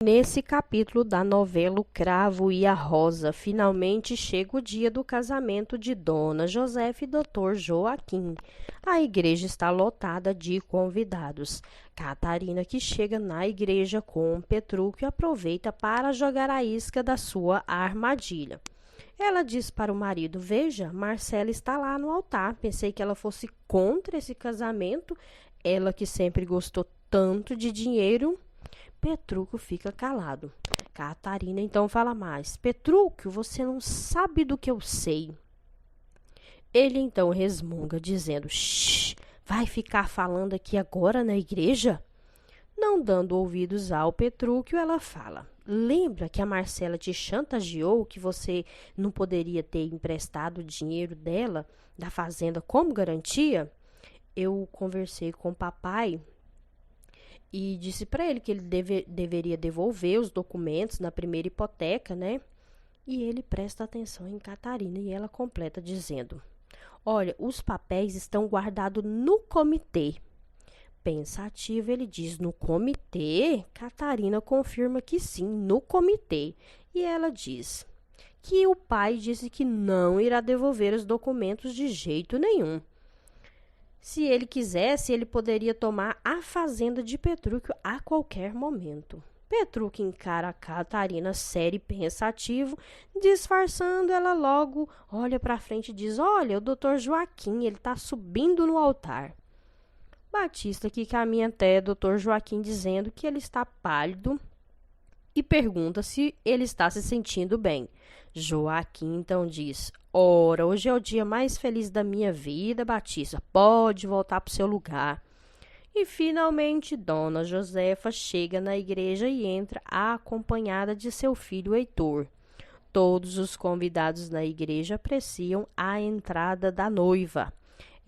Nesse capítulo da novela O Cravo e a Rosa, finalmente chega o dia do casamento de Dona Josefa e Dr. Joaquim. A igreja está lotada de convidados. Catarina, que chega na igreja com Petrúquio, aproveita para jogar a isca da sua armadilha. Ela diz para o marido: "Veja, Marcela está lá no altar. Pensei que ela fosse contra esse casamento. Ela que sempre gostou tanto de dinheiro." Petrúquio fica calado. Catarina então fala mais: "Petrúquio, você não sabe do que eu sei." Ele então resmunga, dizendo: "Shh, vai ficar falando aqui agora na igreja?" Não dando ouvidos ao Petrúquio, ela fala: "Lembra que a Marcela te chantageou que você não poderia ter emprestado o dinheiro dela, da fazenda, como garantia? Eu conversei com o papai e disse para ele que ele deveria devolver os documentos na primeira hipoteca, né?" E ele presta atenção em Catarina e ela completa dizendo: "Olha, os papéis estão guardados no comitê." Pensativo, ele diz: "No comitê?" Catarina confirma que sim, no comitê. E ela diz que o pai disse que não irá devolver os documentos de jeito nenhum. Se ele quisesse, ele poderia tomar a fazenda de Petrúquio a qualquer momento. Petrúquio encara a Catarina séria e pensativo, disfarçando, ela logo olha para frente e diz: "Olha, o doutor Joaquim, ele está subindo no altar." Batista, que caminha até doutor Joaquim, dizendo que ele está pálido e pergunta se ele está se sentindo bem. Joaquim então diz: "Ora, hoje é o dia mais feliz da minha vida, Batista. Pode voltar para o seu lugar." E finalmente Dona Josefa chega na igreja e entra acompanhada de seu filho Heitor. Todos os convidados na igreja apreciam a entrada da noiva.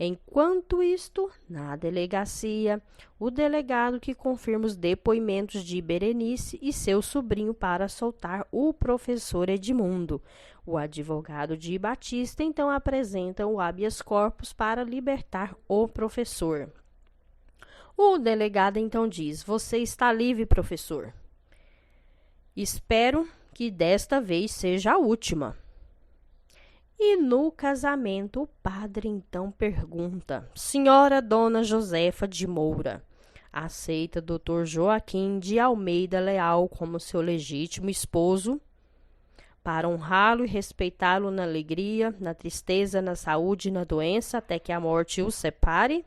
Enquanto isto, na delegacia, o delegado que confirma os depoimentos de Berenice e seu sobrinho para soltar o professor Edmundo. O advogado de Batista então apresenta o habeas corpus para libertar o professor. O delegado então diz: "Você está livre, professor. Espero que desta vez seja a última." E no casamento, o padre então pergunta: "Senhora Dona Josefa de Moura, aceita Dr. Joaquim de Almeida Leal como seu legítimo esposo, para honrá-lo e respeitá-lo na alegria, na tristeza, na saúde e na doença, até que a morte os separe?"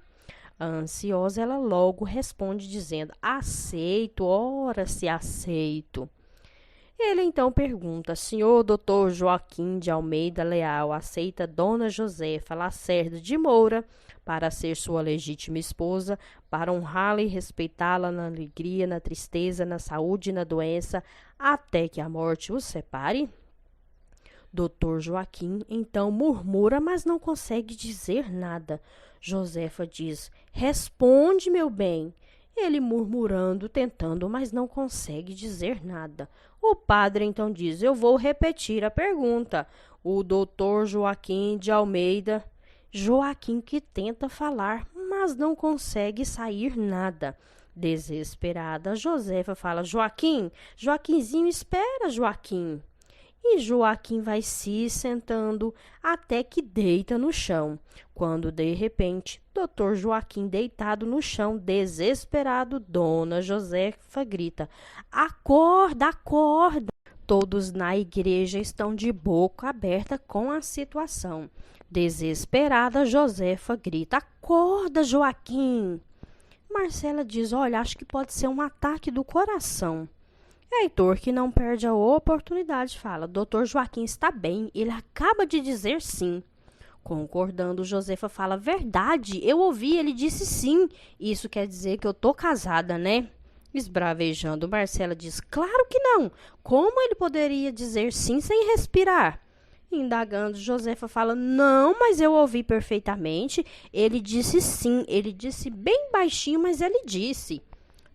A ansiosa, ela logo responde dizendo: "Aceito, ora se aceito." Ele então pergunta: "Senhor Dr. Joaquim de Almeida Leal, aceita Dona Josefa Lacerda de Moura para ser sua legítima esposa, para honrá-la e respeitá-la na alegria, na tristeza, na saúde e na doença, até que a morte os separe?" Dr. Joaquim então murmura, mas não consegue dizer nada. Josefa diz: "Responde, meu bem." Ele murmurando, tentando, mas não consegue dizer nada. O padre então diz: "Eu vou repetir a pergunta. O doutor Joaquim de Almeida." Joaquim que tenta falar, mas não consegue sair nada. Desesperada, Josefa fala: "Joaquim, Joaquinzinho, espera, Joaquim." E Joaquim vai se sentando até que deita no chão. Quando, de repente, Dr. Joaquim deitado no chão, desesperado, Dona Josefa grita: "Acorda, acorda!" Todos na igreja estão de boca aberta com a situação. Desesperada, Josefa grita: "Acorda, Joaquim!" Marcela diz: "Olha, acho que pode ser um ataque do coração." Heitor, que não perde a oportunidade, fala: "Doutor Joaquim está bem, ele acaba de dizer sim." Concordando, Josefa fala: "Verdade, eu ouvi, ele disse sim. Isso quer dizer que eu tô casada, né?" Esbravejando, Marcela diz: "Claro que não. Como ele poderia dizer sim sem respirar?" Indagando, Josefa fala: "Não, mas eu ouvi perfeitamente. Ele disse sim, ele disse bem baixinho, mas ele disse."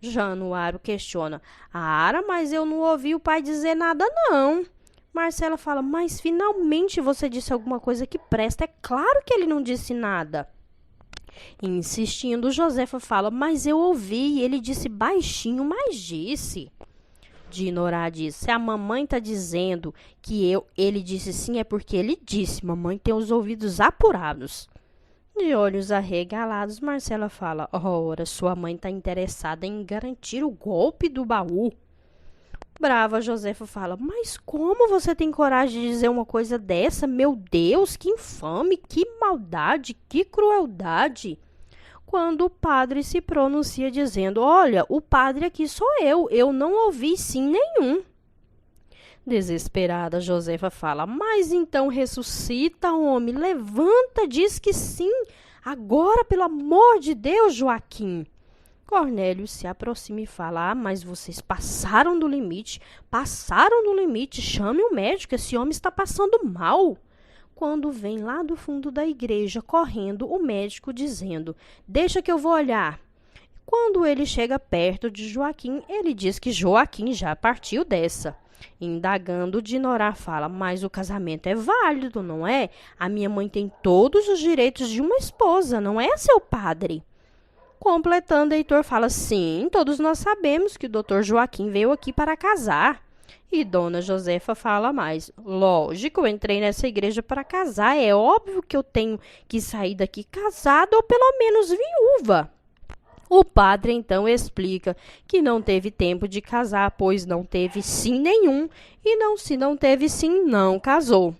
Januário questiona: "Ara, mas eu não ouvi o pai dizer nada, não." Marcela fala: "Mas finalmente você disse alguma coisa que presta. É claro que ele não disse nada." Insistindo, Josefa fala: "Mas eu ouvi, ele disse baixinho, mas disse." Dinorá diz: se a mamãe está dizendo que ele disse sim, é porque ele disse. Mamãe tem os ouvidos apurados. De olhos arregalados, Marcela fala: ora, sua mãe está interessada em garantir o golpe do baú. Brava, Josefa fala: mas como você tem coragem de dizer uma coisa dessa? Meu Deus, que infame, que maldade, que crueldade. Quando o padre se pronuncia dizendo: olha, o padre aqui sou eu não ouvi sim nenhum. Desesperada, Josefa fala: mas então ressuscita, homem, levanta, diz que sim. Agora, pelo amor de Deus, Joaquim. Cornélio se aproxima e fala: mas vocês passaram do limite, chame o médico, esse homem está passando mal. Quando vem lá do fundo da igreja, correndo, o médico dizendo: deixa que eu vou olhar. Quando ele chega perto de Joaquim, ele diz que Joaquim já partiu dessa. Indagando, Dinorá fala: mas o casamento é válido, não é? A minha mãe tem todos os direitos de uma esposa, não é, seu padre? Completando, Heitor fala: sim, todos nós sabemos que o doutor Joaquim veio aqui para casar. E Dona Josefa fala mais: lógico, eu entrei nessa igreja para casar, é óbvio que eu tenho que sair daqui casada ou pelo menos viúva. O padre então explica que não teve tempo de casar, pois não teve sim nenhum, e se não teve sim, não casou.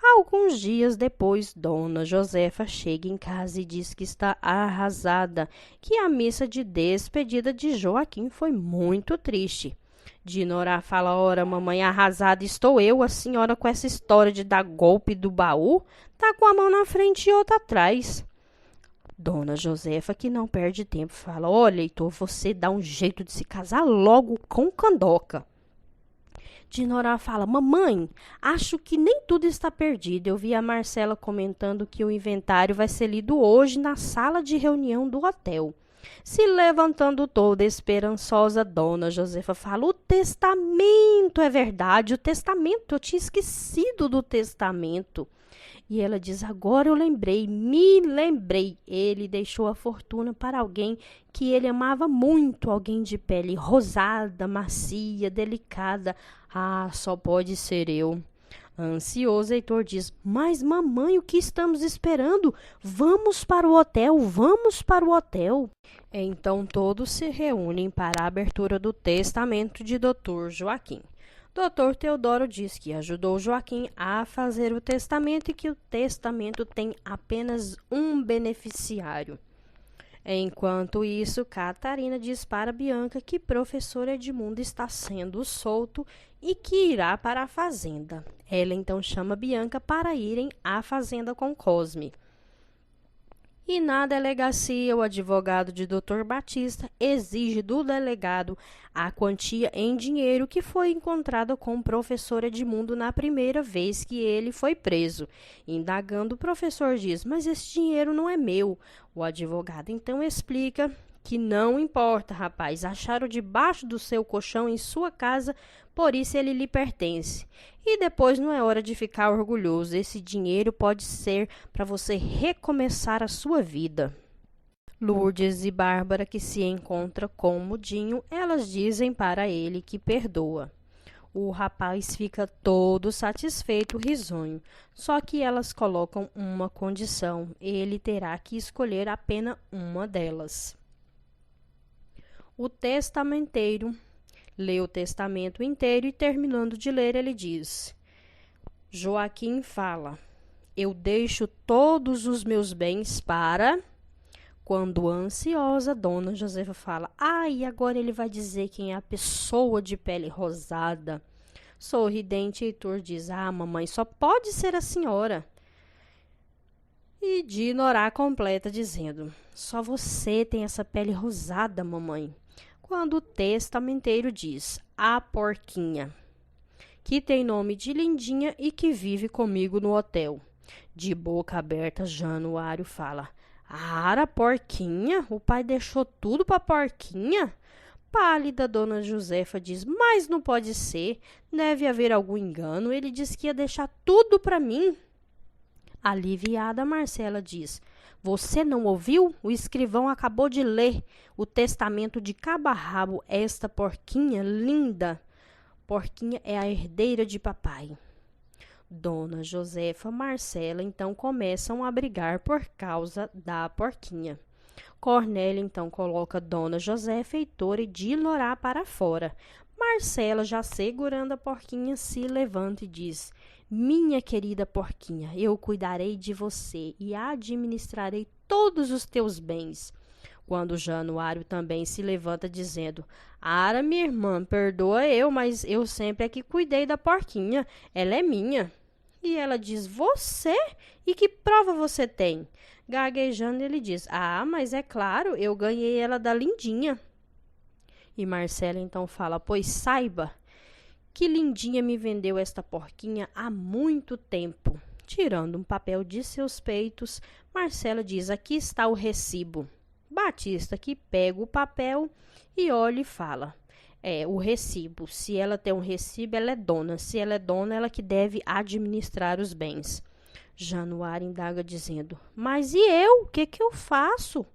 Alguns dias depois, Dona Josefa chega em casa e diz que está arrasada, que a missa de despedida de Joaquim foi muito triste. Dinorá fala: ora, mamãe, arrasada estou eu, a senhora com essa história de dar golpe do baú, tá com a mão na frente e outra atrás. Dona Josefa, que não perde tempo, fala: olha, Heitor, você dá um jeito de se casar logo com Candoca. Dinorá fala: mamãe, acho que nem tudo está perdido. Eu vi a Marcela comentando que o inventário vai ser lido hoje na sala de reunião do hotel. Se levantando toda esperançosa, Dona Josefa fala: o testamento, é verdade, o testamento, eu tinha esquecido do testamento. E ela diz: agora eu me lembrei, ele deixou a fortuna para alguém que ele amava muito, alguém de pele rosada, macia, delicada. Ah, só pode ser eu. Ansioso, Heitor diz: mas mamãe, o que estamos esperando? Vamos para o hotel, vamos para o hotel. Então todos se reúnem para a abertura do testamento de Dr. Joaquim. Dr. Teodoro diz que ajudou Joaquim a fazer o testamento e que o testamento tem apenas um beneficiário. Enquanto isso, Catarina diz para Bianca que professor Edmundo está sendo solto e que irá para a fazenda. Ela então chama Bianca para irem à fazenda com Cosme. E na delegacia, o advogado de Dr. Batista exige do delegado a quantia em dinheiro que foi encontrada com o professor Edmundo na primeira vez que ele foi preso. Indagando, o professor diz: mas esse dinheiro não é meu. O advogado então explica que não importa, rapaz, acharam debaixo do seu colchão em sua casa, por isso ele lhe pertence. E depois não é hora de ficar orgulhoso, esse dinheiro pode ser para você recomeçar a sua vida. Lourdes e Bárbara, que se encontram com o Mudinho, elas dizem para ele que perdoa. O rapaz fica todo satisfeito, risonho, só que elas colocam uma condição: ele terá que escolher apenas uma delas. O testamenteiro lê o testamento inteiro e, terminando de ler, ele diz: Joaquim fala: eu deixo todos os meus bens para... Quando ansiosa, Dona Josefa fala: e agora ele vai dizer quem é a pessoa de pele rosada. Sorridente, Heitor diz: mamãe, só pode ser a senhora. E Dinorá completa dizendo: só você tem essa pele rosada, mamãe. Quando o testamenteiro diz: a porquinha, que tem nome de Lindinha e que vive comigo no hotel. De boca aberta, Januário fala: a porquinha? O pai deixou tudo para porquinha? Pálida, Dona Josefa diz: mas não pode ser, deve haver algum engano, ele disse que ia deixar tudo para mim. Aliviada, Marcela diz: você não ouviu? O escrivão acabou de ler o testamento de cabo a rabo. Esta porquinha linda Porquinha é a herdeira de papai. Dona Josefa e Marcela então começam a brigar por causa da porquinha. Cornélia então coloca Dona Josefa, Heitor e Dilorá para fora. Marcela, já segurando a porquinha, se levanta e diz: Minha querida porquinha, eu cuidarei de você e administrarei todos os teus bens. Quando Januário também se levanta dizendo: Ara, minha irmã, perdoa eu, mas eu sempre é que cuidei da porquinha, ela é minha. E ela diz: Você? E que prova você tem? Gaguejando, ele diz: Ah, mas é claro, eu ganhei ela da Lindinha. E Marcela então fala: Pois saiba que Lindinha me vendeu esta porquinha há muito tempo. Tirando um papel de seus peitos, Marcela diz: Aqui está o recibo. Batista que pega o papel e olha e fala: o recibo. Se ela tem um recibo, ela é dona. Se ela é dona, ela que deve administrar os bens. Januário indaga dizendo: Mas e eu? O que eu faço?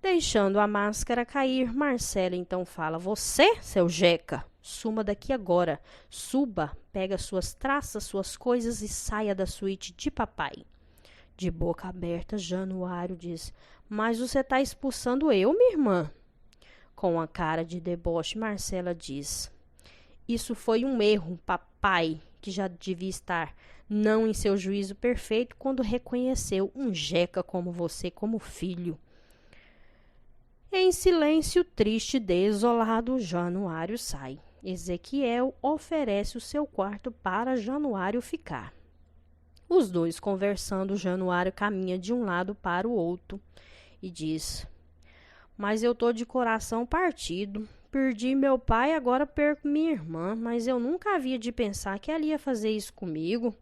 Deixando a máscara cair, Marcela então fala: Você, seu jeca, suma daqui agora. Suba, pega suas traças, suas coisas e saia da suíte de papai. De boca aberta, Januário diz: Mas você está expulsando eu, minha irmã? Com a cara de deboche, Marcela diz: Isso foi um erro, papai, que já devia estar não em seu juízo perfeito quando reconheceu um jeca como você como filho. Em silêncio triste e desolado, Januário sai. Ezequiel oferece o seu quarto para Januário ficar. Os dois conversando, Januário caminha de um lado para o outro e diz: Mas eu tô de coração partido. Perdi meu pai, agora perco minha irmã, mas eu nunca havia de pensar que ela ia fazer isso comigo.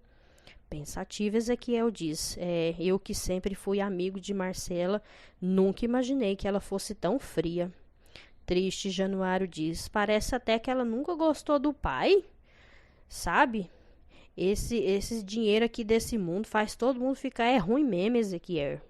Pensativo, Ezequiel diz: eu que sempre fui amigo de Marcela, nunca imaginei que ela fosse tão fria. Triste, Januário diz: Parece até que ela nunca gostou do pai. Sabe? Esse dinheiro aqui desse mundo faz todo mundo ficar ruim mesmo, Ezequiel.